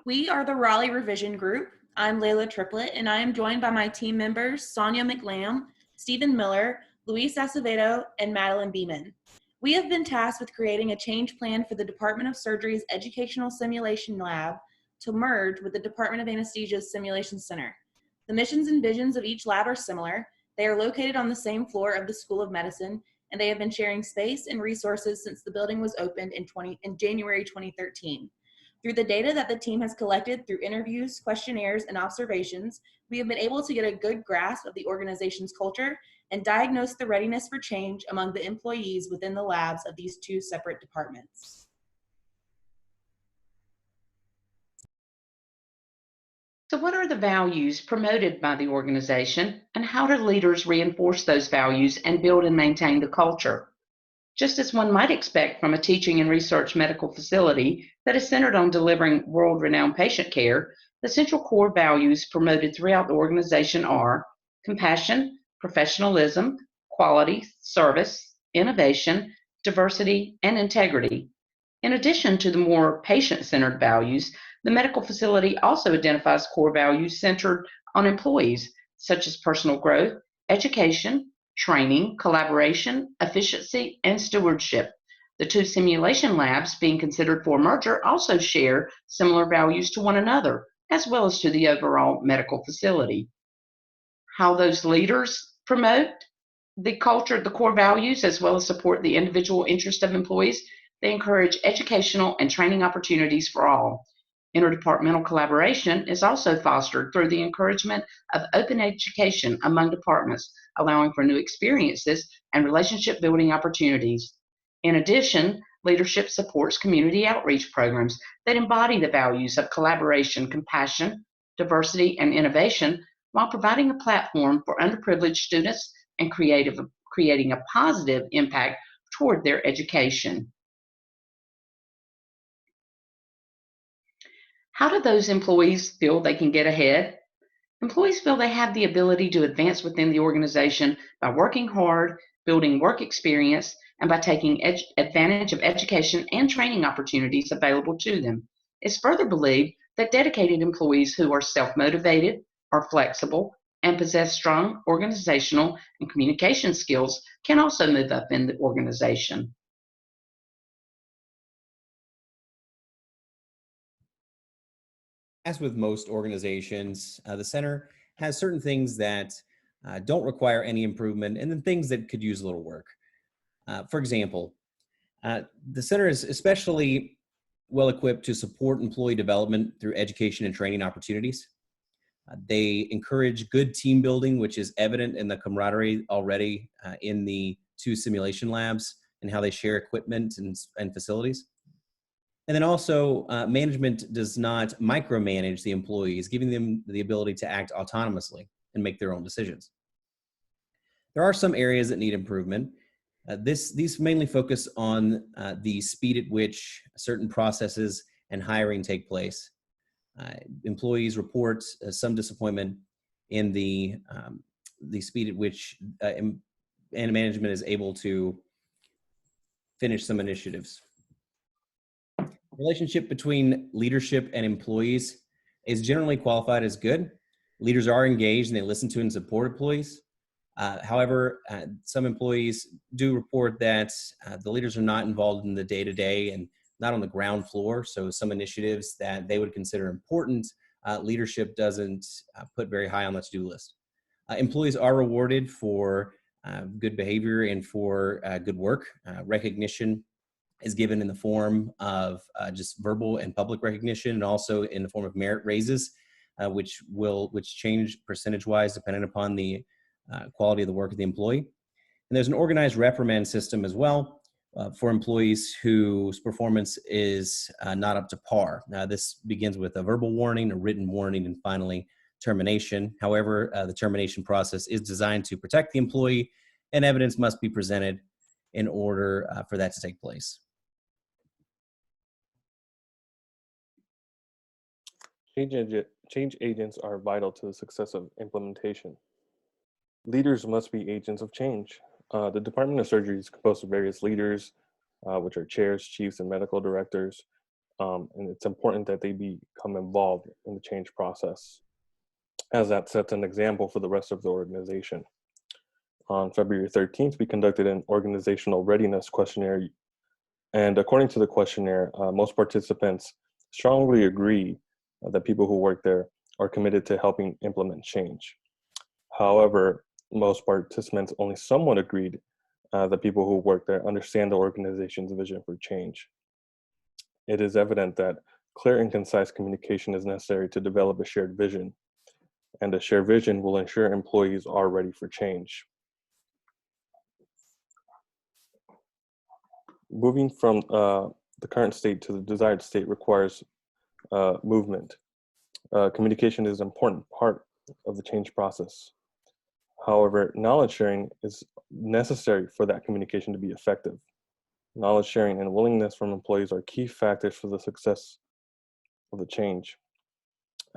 We are the Raleigh Revision Group. I'm Layla Triplett, and I am joined by my team members, Sonia McLam, Stephen Miller, Luis Acevedo, and Madeline Beeman. We have been tasked with creating a change plan for the Department of Surgery's Educational Simulation Lab to merge with the Department of Anesthesia's Simulation Center. The missions and visions of each lab are similar. They are located on the same floor of the School of Medicine, and they have been sharing space and resources since the building was opened in January 2013. Through the data that the team has collected through interviews, questionnaires, and observations, we have been able to get a good grasp of the organization's culture and diagnose the readiness for change among the employees within the labs of these two separate departments. So what are the values promoted by the organization, and how do leaders reinforce those values and build and maintain the culture? Just as one might expect from a teaching and research medical facility that is centered on delivering world-renowned patient care, the central core values promoted throughout the organization are compassion, professionalism, quality, service, innovation, diversity, and integrity. In addition to the more patient-centered values, the medical facility also identifies core values centered on employees, such as personal growth, education, training, collaboration, efficiency, and stewardship. The two simulation labs being considered for merger also share similar values to one another, as well as to the overall medical facility. How those leaders promote the culture, the core values, as well as support the individual interest of employees. They encourage educational and training opportunities for all. Interdepartmental collaboration is also fostered through the encouragement of open education among departments, allowing for new experiences and relationship building opportunities. In addition, leadership supports community outreach programs that embody the values of collaboration, compassion, diversity, and innovation while providing a platform for underprivileged students and creating a positive impact toward their education. How do those employees feel they can get ahead? Employees feel they have the ability to advance within the organization by working hard, building work experience, and by taking advantage of education and training opportunities available to them. It's further believed that dedicated employees who are self-motivated, are flexible, and possess strong organizational and communication skills can also move up in the organization. As with most organizations, the center has certain things that don't require any improvement and then things that could use a little work. For example, the center is especially well equipped to support employee development through education and training opportunities. They encourage good team building, which is evident in the camaraderie already in the two simulation labs and how they share equipment and facilities. And then also, management does not micromanage the employees, giving them the ability to act autonomously and make their own decisions. There are some areas that need improvement. These mainly focus on the speed at which certain processes and hiring take place. Employees report some disappointment in the speed at which and management is able to finish some initiatives. Relationship between leadership and employees is generally qualified as good. Leaders are engaged and they listen to and support employees. However, some employees do report that the leaders are not involved in the day-to-day and not on the ground floor. So some initiatives that they would consider important, leadership doesn't put very high on the to-do list. Employees are rewarded for good behavior and for good work. Recognition is given in the form of just verbal and public recognition, and also in the form of merit raises, which change percentage-wise depending upon the quality of the work of the employee. And there's an organized reprimand system as well for employees whose performance is not up to par. Now, this begins with a verbal warning, a written warning, and finally termination. However, the termination process is designed to protect the employee, and evidence must be presented in order for that to take place. Change agents are vital to the success of implementation. Leaders must be agents of change. The Department of Surgery is composed of various leaders, which are chairs, chiefs, and medical directors. and it's important that they become involved in the change process, as that sets an example for the rest of the organization. On February 13th, we conducted an organizational readiness questionnaire, and according to the questionnaire, most participants strongly agree that people who work there are committed to helping implement change. However, most participants only somewhat agreed that people who work there understand the organization's vision for change. It is evident that clear and concise communication is necessary to develop a shared vision, and a shared vision will ensure employees are ready for change. Moving from the current state to the desired state requires movement. Communication is an important part of the change process. However, knowledge sharing is necessary for that communication to be effective. Knowledge sharing and willingness from employees are key factors for the success of the change.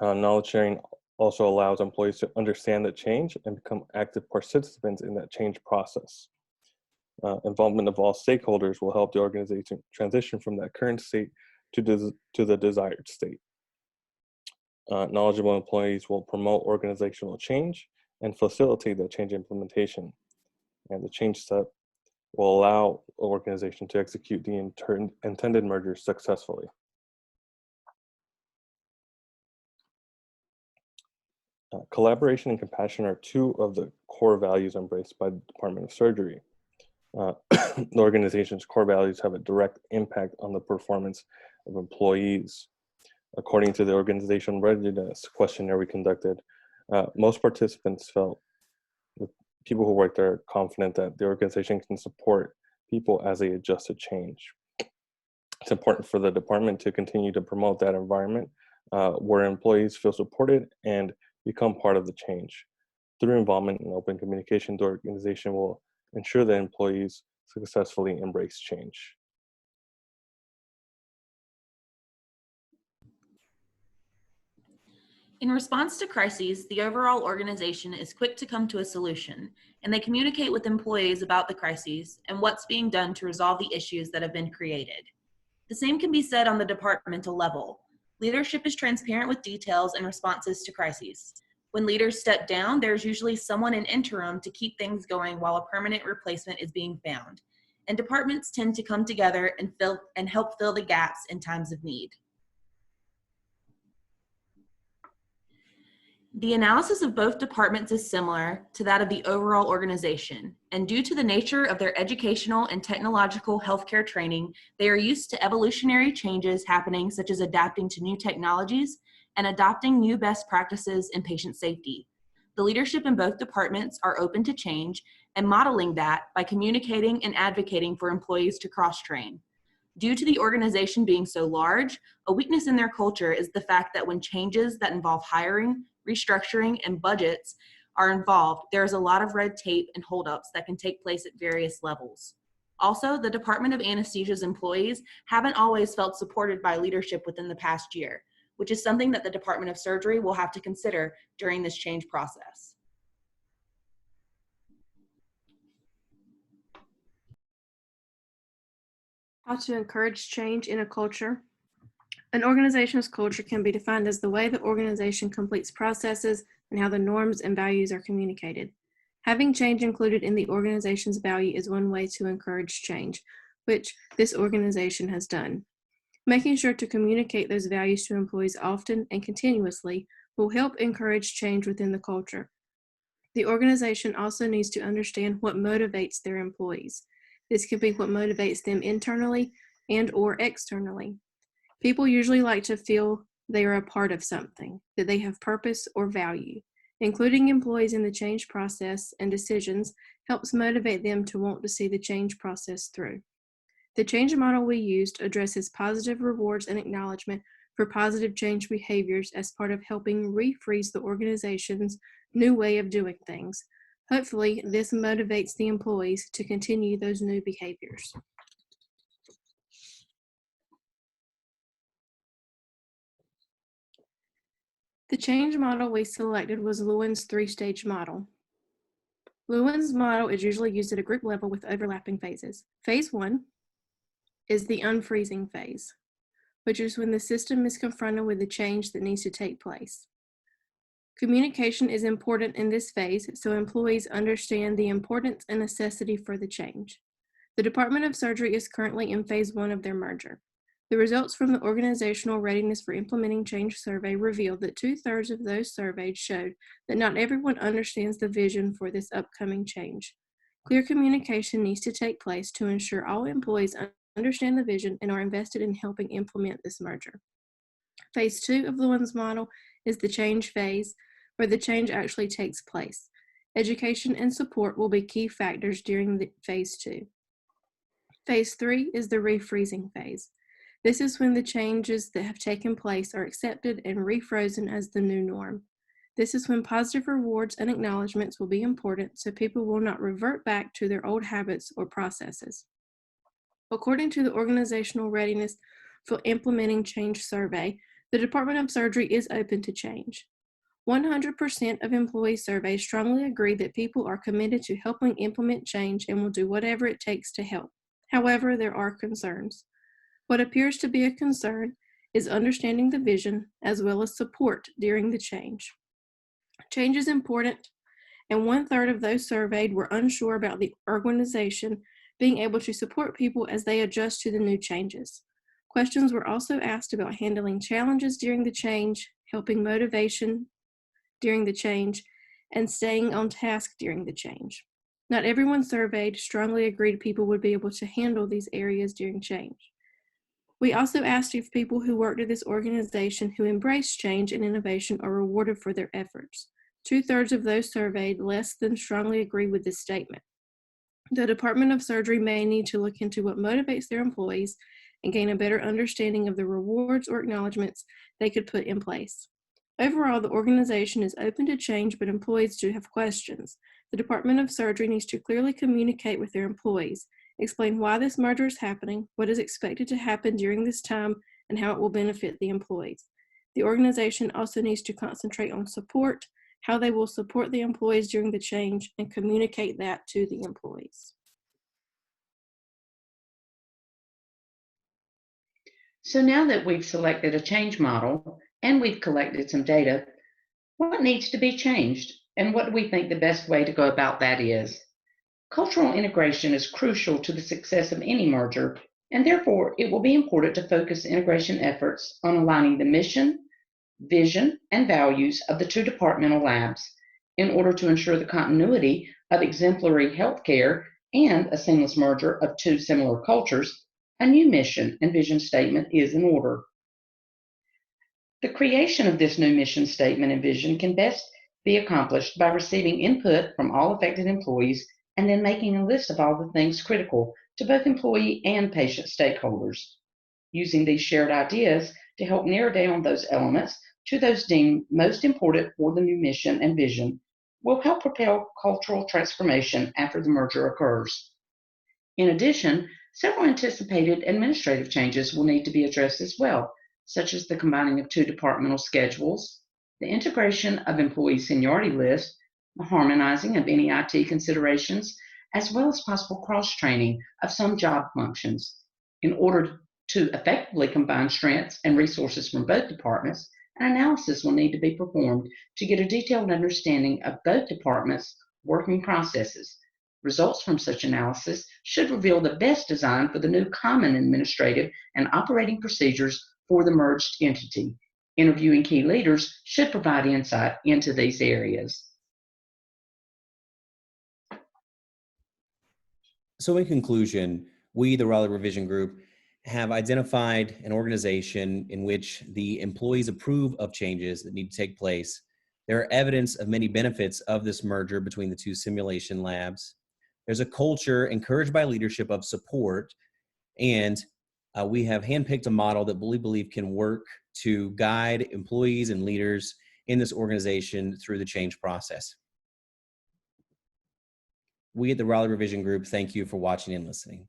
Knowledge sharing also allows employees to understand the change and become active participants in that change process. Involvement of all stakeholders will help the organization transition from that current state to the desired state. Knowledgeable employees will promote organizational change and facilitate that change implementation. And the change step will allow the organization to execute the intended merger successfully. Collaboration and compassion are two of the core values embraced by the Department of Surgery. The organization's core values have a direct impact on the performance of employees. According to the organizational readiness questionnaire we conducted, most participants felt that people who work there are confident that the organization can support people as they adjust to change. It's important for the department to continue to promote that environment where employees feel supported and become part of the change. Through involvement and open communication, the organization will ensure that employees successfully embrace change. In response to crises, the overall organization is quick to come to a solution, and they communicate with employees about the crises and what's being done to resolve the issues that have been created. The same can be said on the departmental level. Leadership is transparent with details and responses to crises. When leaders step down, there's usually someone in interim to keep things going while a permanent replacement is being found. And departments tend to come together and help fill the gaps in times of need. The analysis of both departments is similar to that of the overall organization, and due to the nature of their educational and technological healthcare training, they are used to evolutionary changes happening, such as adapting to new technologies and adopting new best practices in patient safety. The leadership in both departments are open to change and modeling that by communicating and advocating for employees to cross-train. Due to the organization being so large, a weakness in their culture is the fact that when changes that involve hiring, restructuring, and budgets are involved, there is a lot of red tape and holdups that can take place at various levels. Also, the Department of Anesthesia's employees haven't always felt supported by leadership within the past year, which is something that the Department of Surgery will have to consider during this change process. How to encourage change in a culture. An organization's culture can be defined as the way the organization completes processes and how the norms and values are communicated. Having change included in the organization's value is one way to encourage change, which this organization has done. Making sure to communicate those values to employees often and continuously will help encourage change within the culture. The organization also needs to understand what motivates their employees. This could be what motivates them internally and/or externally. People usually like to feel they are a part of something, that they have purpose or value. Including employees in the change process and decisions helps motivate them to want to see the change process through. The change model we used addresses positive rewards and acknowledgement for positive change behaviors as part of helping refreeze the organization's new way of doing things. Hopefully, this motivates the employees to continue those new behaviors. The change model we selected was Lewin's three-stage model. Lewin's model is usually used at a group level with overlapping phases. Phase 1 is the unfreezing phase. which is when the system is confronted with the change that needs to take place. Communication is important in this phase so employees understand the importance and necessity for the change. The Department of Surgery is currently in phase 1 of their merger. The results from the Organizational Readiness for Implementing Change survey revealed that 2/3 of those surveyed showed that not everyone understands the vision for this upcoming change. Clear communication needs to take place to ensure all employees understand the vision and are invested in helping implement this merger. Phase 2 of the LEWINS model is the change phase, where the change actually takes place. Education and support will be key factors during phase 2. Phase 3 is the refreezing phase. This is when the changes that have taken place are accepted and refrozen as the new norm. This is when positive rewards and acknowledgments will be important so people will not revert back to their old habits or processes. According to the Organizational Readiness for Implementing Change survey, the Department of Surgery is open to change. 100% of employees surveyed strongly agree that people are committed to helping implement change and will do whatever it takes to help. However, there are concerns. What appears to be a concern is understanding the vision as well as support during the change. Change is important, and 1/3 of those surveyed were unsure about the organization being able to support people as they adjust to the new changes. Questions were also asked about handling challenges during the change, helping motivation during the change, and staying on task during the change. Not everyone surveyed strongly agreed people would be able to handle these areas during change. We also asked if people who worked at this organization who embrace change and innovation are rewarded for their efforts. 2/3 of those surveyed less than strongly agree with this statement. The Department of Surgery may need to look into what motivates their employees and gain a better understanding of the rewards or acknowledgments they could put in place. Overall, the organization is open to change, but employees do have questions. The Department of Surgery needs to clearly communicate with their employees, explain why this merger is happening, what is expected to happen during this time, and how it will benefit the employees. The organization also needs to concentrate on support, how they will support the employees during the change, and communicate that to the employees. So now that we've selected a change model and we've collected some data, what needs to be changed and what do we think the best way to go about that is? Cultural integration is crucial to the success of any merger, and therefore it will be important to focus integration efforts on aligning the mission, vision, and values of the two departmental labs in order to ensure the continuity of exemplary healthcare and a seamless merger of two similar cultures. A new mission and vision statement is in order. The creation of this new mission statement and vision can best be accomplished by receiving input from all affected employees and then making a list of all the things critical to both employee and patient stakeholders. Using these shared ideas to help narrow down those elements to those deemed most important for the new mission and vision will help propel cultural transformation after the merger occurs. In addition, several anticipated administrative changes will need to be addressed as well, such as the combining of two departmental schedules, the integration of employee seniority lists, the harmonizing of any IT considerations, as well as possible cross-training of some job functions. In order to effectively combine strengths and resources from both departments, an analysis will need to be performed to get a detailed understanding of both departments' working processes. Results from such analysis should reveal the best design for the new common administrative and operating procedures for the merged entity. Interviewing key leaders should provide insight into these areas. So in conclusion, we, the Raleigh Revision Group, have identified an organization in which the employees approve of changes that need to take place. There are evidence of many benefits of this merger between the two simulation labs. There's a culture encouraged by leadership of support, and we have handpicked a model that we believe can work to guide employees and leaders in this organization through the change process. We at the Raleigh Revision Group thank you for watching and listening.